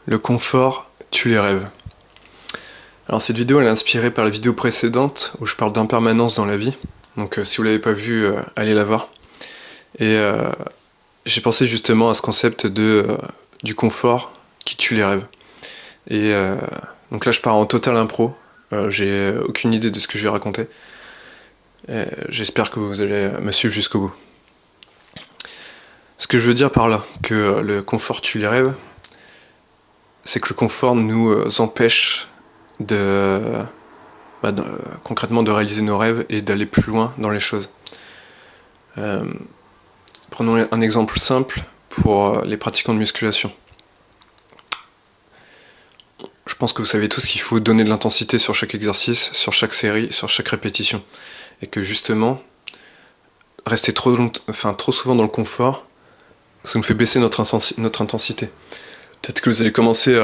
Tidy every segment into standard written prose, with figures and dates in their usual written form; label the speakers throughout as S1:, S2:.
S1: Le confort tue les rêves. Alors cette vidéo elle est inspirée par la vidéo précédente où je parle d'impermanence dans la vie. Donc si vous l'avez pas vue, allez la voir. Et j'ai pensé justement à ce concept du confort qui tue les rêves. Et donc là je pars en total impro. J'ai aucune idée de ce que je vais raconter. J'espère que vous allez me suivre jusqu'au bout. Ce que je veux dire par là, que le confort tue les rêves, c'est que le confort nous empêche concrètement de réaliser nos rêves et d'aller plus loin dans les choses. Prenons un exemple simple pour les pratiquants de musculation. Je pense que vous savez tous qu'il faut donner de l'intensité sur chaque exercice, sur chaque série, sur chaque répétition. Et que justement, rester trop souvent dans le confort, ça nous fait baisser notre intensité. Peut-être que vous allez commencer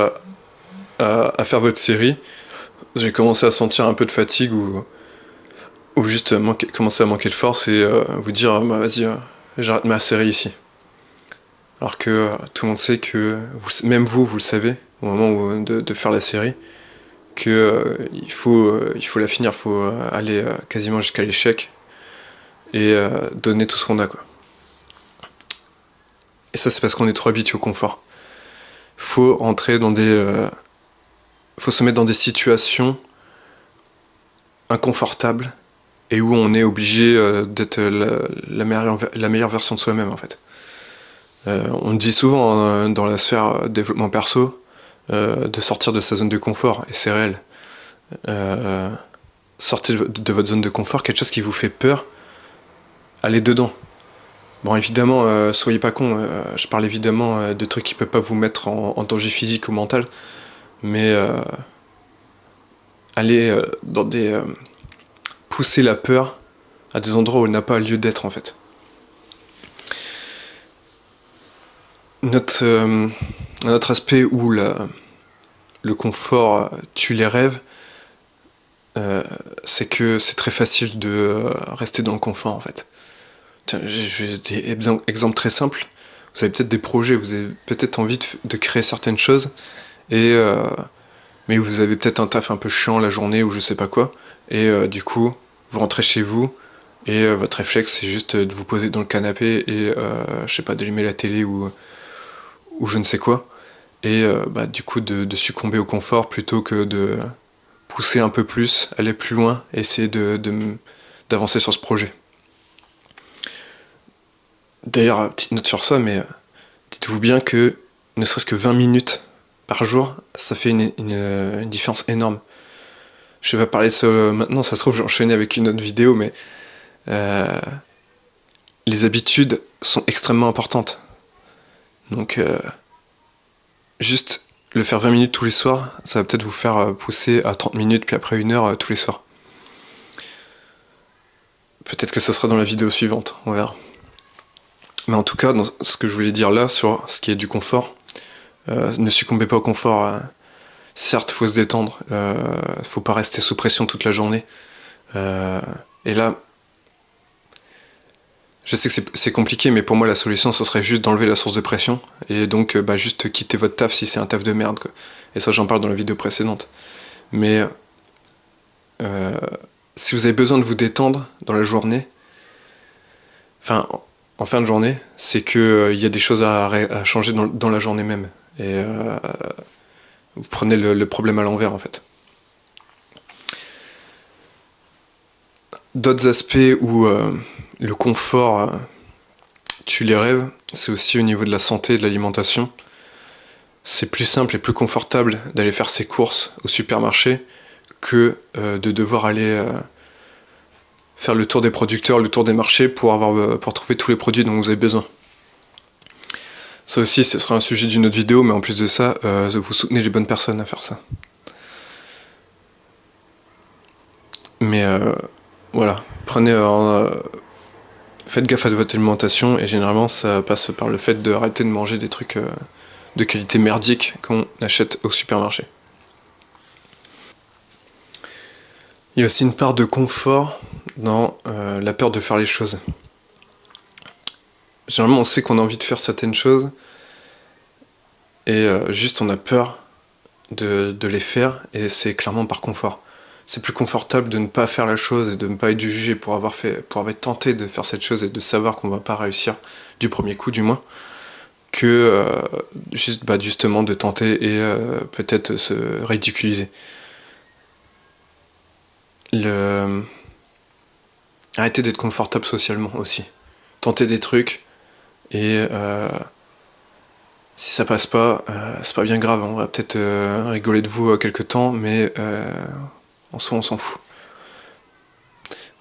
S1: à faire votre série, vous allez commencer à sentir un peu de fatigue ou juste commencer à manquer de force et vous dire vas-y, j'arrête ma série ici. Alors que tout le monde sait que, même vous le savez, au moment de faire la série, que il faut la finir, il faut aller quasiment jusqu'à l'échec et donner tout ce qu'on a, quoi. Et ça c'est parce qu'on est trop habitué au confort. Faut rentrer dans faut se mettre dans des situations inconfortables et où on est obligé d'être la meilleure version de soi-même, en fait. On dit souvent dans la sphère développement perso de sortir de sa zone de confort, et c'est réel. Sortez de votre zone de confort, quelque chose qui vous fait peur, allez dedans. Bon, évidemment, soyez pas cons, je parle évidemment de trucs qui peuvent pas vous mettre en danger physique ou mental, mais allez dans pousser la peur à des endroits où elle n'a pas lieu d'être, en fait. Un autre aspect où le confort tue les rêves, c'est que c'est très facile de rester dans le confort, en fait. Tiens, j'ai des exemples très simples. Vous avez peut-être des projets, vous avez peut-être envie de créer certaines choses, mais vous avez peut-être un taf un peu chiant la journée ou je sais pas quoi, et du coup, vous rentrez chez vous, et votre réflexe c'est juste de vous poser dans le canapé et, je sais pas, d'allumer la télé ou je ne sais quoi, et du coup de succomber au confort plutôt que de pousser un peu plus, aller plus loin, essayer d'avancer sur ce projet. D'ailleurs, petite note sur ça, mais dites-vous bien que ne serait-ce que 20 minutes par jour, ça fait une différence énorme. Je vais pas parler de ça maintenant, ça se trouve j'enchaînais avec une autre vidéo, mais les habitudes sont extrêmement importantes. Donc juste le faire 20 minutes tous les soirs, ça va peut-être vous faire pousser à 30 minutes, puis après 1 heure tous les soirs. Peut-être que ce sera dans la vidéo suivante, on verra. Mais en tout cas, dans ce que je voulais dire là, sur ce qui est du confort, ne succombez pas au confort. Certes, faut se détendre, faut pas rester sous pression toute la journée. Et là, je sais que c'est compliqué, mais pour moi la solution ce serait juste d'enlever la source de pression et donc juste quitter votre taf si c'est un taf de merde, quoi. Et ça j'en parle dans la vidéo précédente. Mais si vous avez besoin de vous détendre dans la journée, en fin de journée, c'est que y a des choses à changer dans la journée même. Et vous prenez le problème à l'envers, en fait. D'autres aspects où le confort tue les rêves, c'est aussi au niveau de la santé et de l'alimentation. C'est plus simple et plus confortable d'aller faire ses courses au supermarché que de devoir aller faire le tour des producteurs, le tour des marchés pour trouver tous les produits dont vous avez besoin. Ça aussi, ce sera un sujet d'une autre vidéo, mais en plus de ça, vous soutenez les bonnes personnes à faire ça. Mais voilà, faites gaffe à votre alimentation, et généralement ça passe par le fait d'arrêter de manger des trucs de qualité merdique qu'on achète au supermarché. Il y a aussi une part de confort dans la peur de faire les choses. Généralement on sait qu'on a envie de faire certaines choses, et juste on a peur de les faire, et c'est clairement par confort. C'est plus confortable de ne pas faire la chose et de ne pas être jugé pour avoir tenté de faire cette chose et de savoir qu'on va pas réussir du premier coup du moins, que justement de tenter et peut-être se ridiculiser. Arrêter d'être confortable socialement aussi. Tenter des trucs et si ça passe pas, c'est pas bien grave, on va peut-être rigoler de vous quelques temps, mais en soi on s'en fout.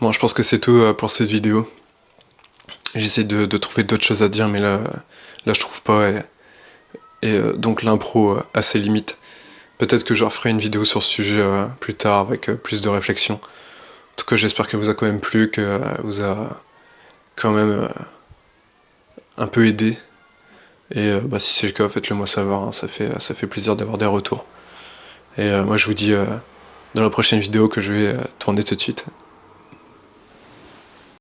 S1: Bon, je pense que c'est tout pour cette vidéo. J'essaie de trouver d'autres choses à dire, mais là je trouve pas, et donc l'impro a ses limites. Peut-être que je referai une vidéo sur ce sujet plus tard avec plus de réflexion. En tout cas, j'espère qu'elle vous a quand même plu, qu'elle vous a quand même un peu aidé. Et si c'est le cas, faites-le moi savoir, hein, ça fait plaisir d'avoir des retours. Et moi je vous dis dans la prochaine vidéo que je vais tourner tout de suite.